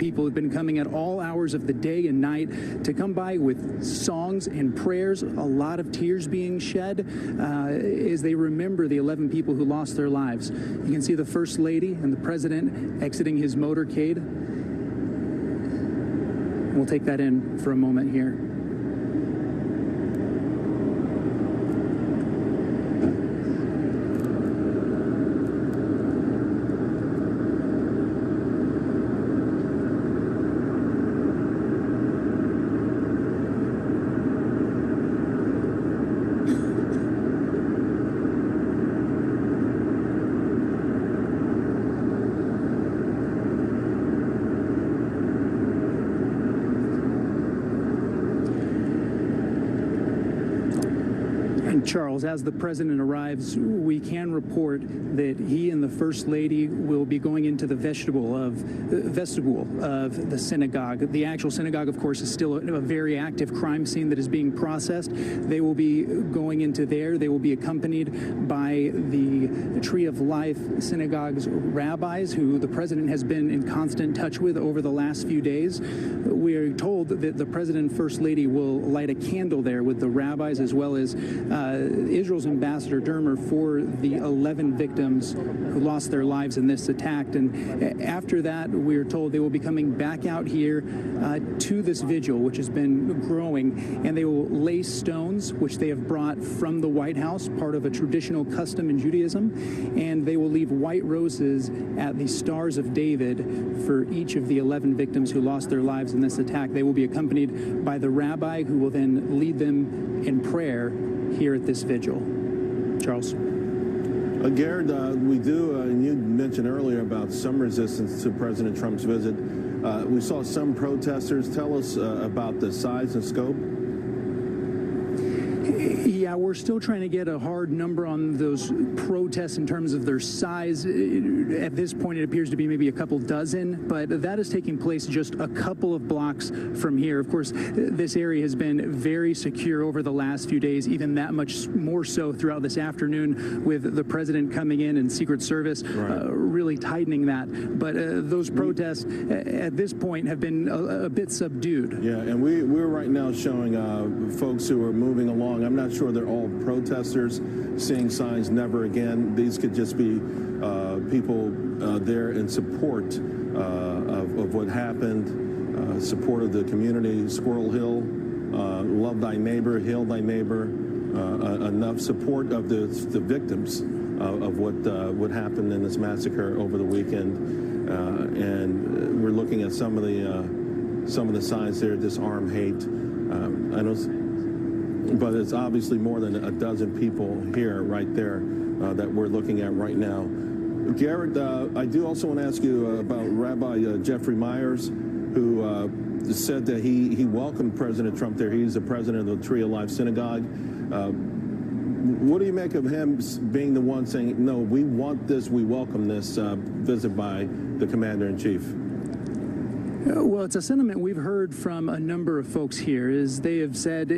people have been coming at all hours of the day and night to come by with songs and prayers, a lot of tears being shed as they remember the 11 people who lost their lives. You can see the First Lady and the President exiting his motorcade. We'll take that in for a moment here. Charles, as the president arrives, we can report that he and the First Lady will be going into the vestibule of the synagogue. The actual synagogue, of course, is still a very active crime scene that is being processed. They will be going into there. They will be accompanied by the Tree of Life Synagogue's rabbis, who the president has been in constant touch with over the last few days. We are told that the president and First Lady will light a candle there with the rabbis, as well as Israel's ambassador Dermer, for the 11 victims who lost their lives in this attack. And after that, we are told they will be coming back out here to this vigil, which has been growing, and they will lay stones, which they have brought from the White House, part of a traditional custom in Judaism, and they will leave white roses at the Stars of David for each of the 11 victims who lost their lives in this attack. They will be accompanied by the rabbi, who will then lead them in prayer here at this vigil. Charles. Garrett, we do, and you mentioned earlier about some resistance to President Trump's visit. We saw some protesters. Tell us about the size and scope. Yeah, we're still trying to get a hard number on those protests in terms of their size. At this point, it appears to be maybe a couple dozen, but that is taking place just a couple of blocks from here. Of course, this area has been very secure over the last few days, even that much more so throughout this afternoon, with the president coming in and Secret Service really tightening that. But those protests at this point have been a bit subdued. Yeah, and we're right now showing folks who are moving along. I'm not sure they're all protesters seeing signs "Never Again." These could just be people there in support of what happened, support of the community. Squirrel Hill, love thy neighbor, hail thy neighbor. Enough support of the victims of what happened in this massacre over the weekend, and we're looking at some of the signs there: disarm hate. I know. But it's obviously more than a dozen people here, right there, that we're looking at right now. Garrett, I do also want to ask you about Rabbi Jeffrey Myers, who said that he welcomed President Trump there. He's the president of the Tree of Life Synagogue. What do you make of him being the one saying, no, we want this, we welcome this visit by the commander-in-chief? Well, it's a sentiment we've heard from a number of folks here, is they have said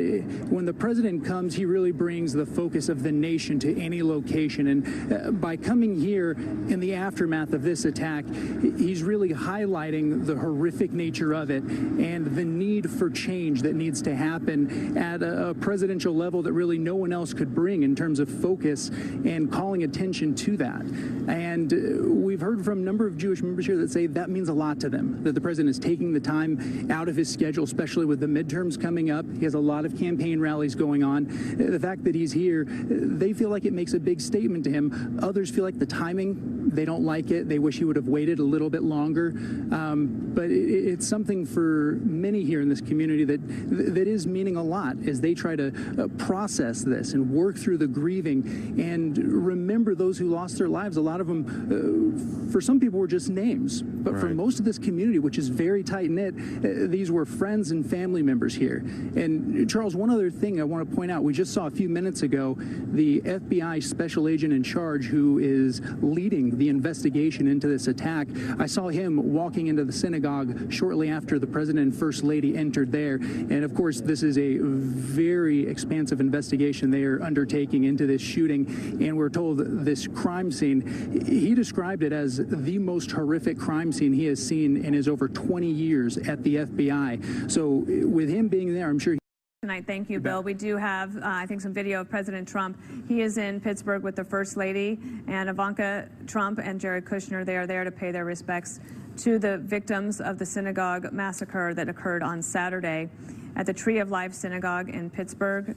when the president comes, he really brings the focus of the nation to any location. And by coming here in the aftermath of this attack, he's really highlighting the horrific nature of it and the need for change that needs to happen at a presidential level that really no one else could bring in terms of focus and calling attention to that. And we've heard from a number of Jewish members here that say that means a lot to them, that the president is taking the time out of his schedule, especially with the midterms coming up. He has a lot of campaign rallies going on. The fact that he's here, they feel like it makes a big statement to him. Others feel like the timing, they don't like it. They wish he would have waited a little bit longer. But it's something for many here in this community that is meaning a lot as they try to process this and work through the grieving and remember those who lost their lives. A lot of them, for some people, were just names. But for most of this community, which is very tight-knit, these were friends and family members here. And Charles, one other thing I want to point out, we just saw a few minutes ago the FBI special agent in charge who is leading the investigation into this attack. I saw him walking into the synagogue shortly after the president and first lady entered there. And of course, this is a very expansive investigation they are undertaking into this shooting. And we're told this crime scene, he described it as the most horrific crime scene he has seen in his over 20 20 years at the FBI. So with him being there, I'm sure tonight. Thank you, Bill. We do have, I think, some video of President Trump. He is in Pittsburgh with the First Lady, and Ivanka Trump and Jared Kushner. They are there to pay their respects to the victims of the synagogue massacre that occurred on Saturday at the Tree of Life Synagogue in Pittsburgh,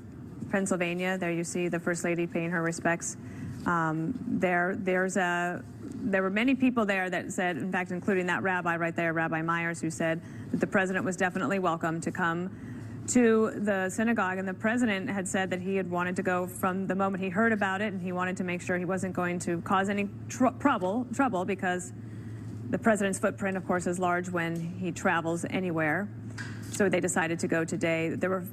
Pennsylvania. There you see the First Lady paying her respects. There were many people there that said, in fact, including that rabbi right there, Rabbi Myers, who said that the president was definitely welcome to come to the synagogue. And the president had said that he had wanted to go from the moment he heard about it, and he wanted to make sure he wasn't going to cause any trouble because the president's footprint, of course, is large when he travels anywhere. So they decided to go today. There were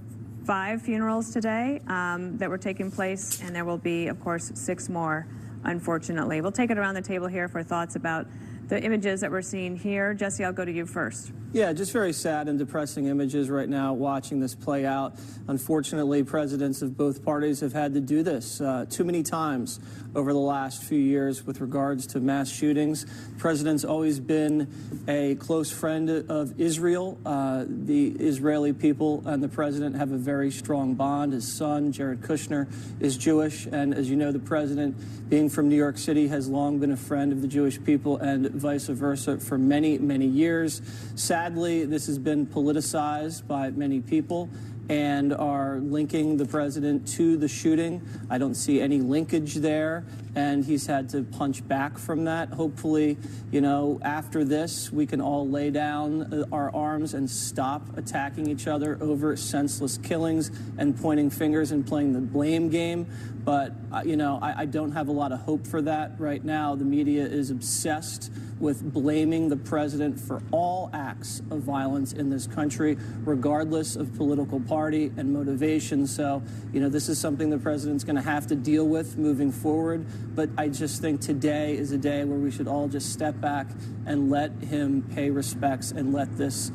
5 funerals today that were taking place, and there will be, of course, 6 more, unfortunately. We'll take it around the table here for thoughts about the images that we're seeing here. Jesse, I'll go to you first. Yeah, just very sad and depressing images right now watching this play out. Unfortunately, presidents of both parties have had to do this too many times over the last few years with regards to mass shootings. The president's always been a close friend of Israel. The Israeli people and the president have a very strong bond. His son, Jared Kushner, is Jewish, and as you know, the president, being from New York City, has long been a friend of the Jewish people and vice versa for many, many years. Sadly, this has been politicized by many people and are linking the president to the shooting. I don't see any linkage there, and he's had to punch back from that. Hopefully, you know, after this, we can all lay down our arms and stop attacking each other over senseless killings and pointing fingers and playing the blame game. But, you know, I don't have a lot of hope for that right now. The media is obsessed with blaming the president for all acts of violence in this country, regardless of political party and motivation. So, you know, this is something the president's going to have to deal with moving forward. But I just think today is a day where we should all just step back and let him pay respects and let this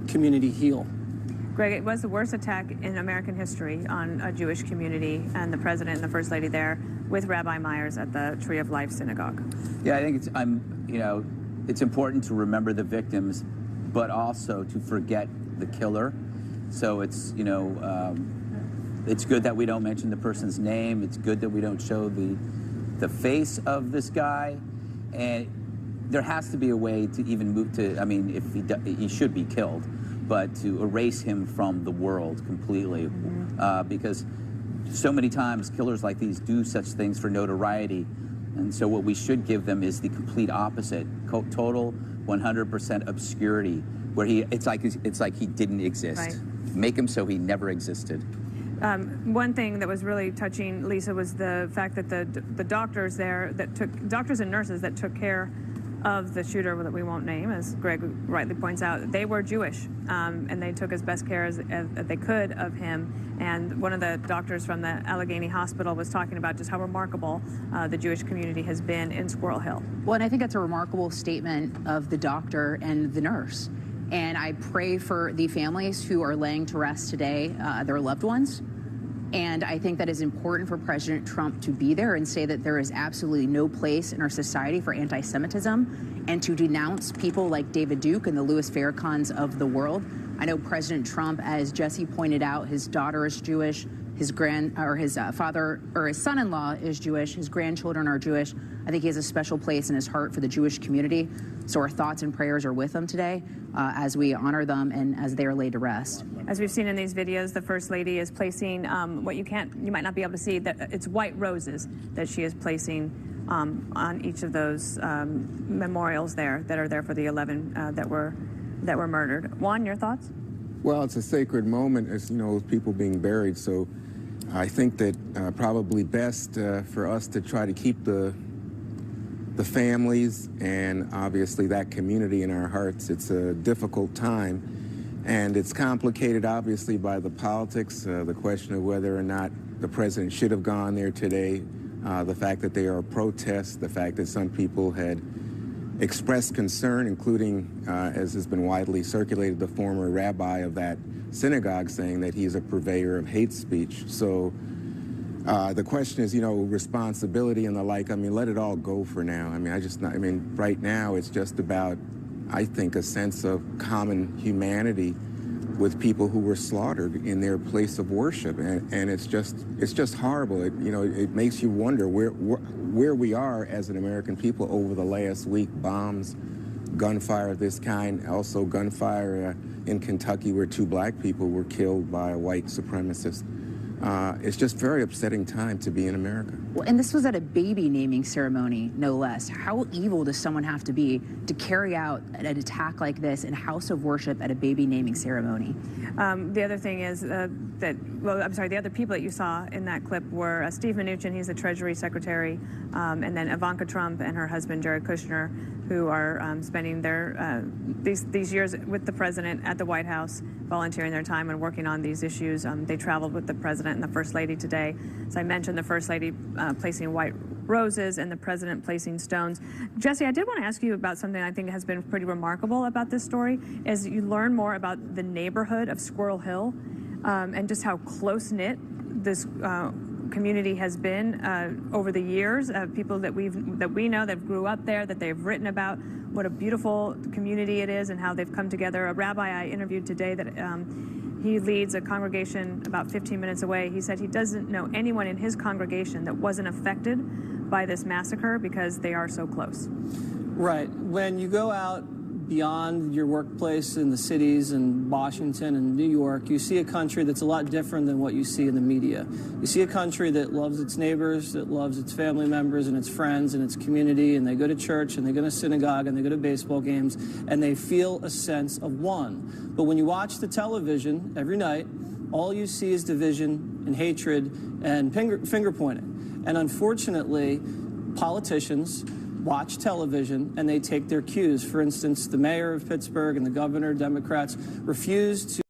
community heal. Greg, it was the worst attack in American history on a Jewish community, and the president and the First Lady there with Rabbi Myers at the Tree of Life Synagogue. Yeah, I think it's important to remember the victims, but also to forget the killer. So it's, it's good that we don't mention the person's name. It's good that we don't show the face of this guy. And there has to be a way to even move to, I mean, if he should be killed, but to erase him from the world completely. Because so many times killers like these do such things for notoriety. And so what we should give them is the complete opposite, total 100% obscurity, where it's like he didn't exist. Right. Make him so he never existed. One thing that was really touching, Lisa, was the fact that the doctors there doctors and nurses that took care of the shooter that we won't name, as Greg rightly points out, they were Jewish, and they took as best care as they could of him. And one of the doctors from the Allegheny Hospital was talking about just how remarkable the Jewish community has been in Squirrel Hill. Well, and I think that's a remarkable statement of the doctor and the nurse. And I pray for the families who are laying to rest today, their loved ones. And I think that is important for President Trump to be there and say that there is absolutely no place in our society for anti-Semitism, and to denounce people like David Duke and the Louis Farrakhan's of the world. I know President Trump, as Jesse pointed out, his daughter is Jewish, his father or his son-in-law is Jewish, his grandchildren are Jewish. I think he has a special place in his heart for the Jewish community. So our thoughts and prayers are with them today as we honor them and as they are laid to rest. As we've seen in these videos, the First Lady is placing what you might not be able to see, that it's white roses that she is placing on each of those memorials there that are there for the 11 that were murdered. Juan, your thoughts? Well, it's a sacred moment, as you know, with people being buried. So I think that probably best for us to try to keep the families and obviously that community in our hearts. It's a difficult time, and it's complicated obviously by the politics, the question of whether or not the president should have gone there today, the fact that there are protests, the fact that some people had expressed concern, including, as has been widely circulated, the former rabbi of that synagogue saying that he's a purveyor of hate speech. So the question is, responsibility and the like. I mean, let it all go for now. I mean, right now it's just about I think, a sense of common humanity with people who were slaughtered in their place of worship, and it's just horrible. It makes you wonder where we are as an American people over the last week. Bombs, gunfire of this kind, also gunfire in Kentucky where 2 black people were killed by a white supremacist. It's just very upsetting time to be in America. Well, and this was at a baby naming ceremony, no less. How evil does someone have to be to carry out an attack like this in a house of worship at a baby naming ceremony? The other thing is the other people that you saw in that clip were Steve Mnuchin, he's the Treasury Secretary, and then Ivanka Trump and her husband, Jared Kushner, who are spending their these years with the president at the White House, volunteering their time and working on these issues. They traveled with the president and the First Lady today. As I mentioned, the First Lady placing white roses and the president placing stones. Jesse, I did want to ask you about something I think has been pretty remarkable about this story, is you learn more about the neighborhood of Squirrel Hill and just how close-knit this community has been over the years. People that we know that grew up there, that they've written about what a beautiful community it is and how they've come together. A rabbi I interviewed today that he leads a congregation about 15 minutes away. He said he doesn't know anyone in his congregation that wasn't affected by this massacre because they are so close. Right. When you go out beyond your workplace in the cities in Washington and New York, you see a country that's a lot different than what you see in the media. You see a country that loves its neighbors, that loves its family members and its friends and its community, and they go to church and they go to synagogue and they go to baseball games and they feel a sense of one. But when you watch the television every night, all you see is division and hatred and finger pointing. And unfortunately, politicians watch television and they take their cues. For instance, the mayor of Pittsburgh and the governor, Democrats, refuse to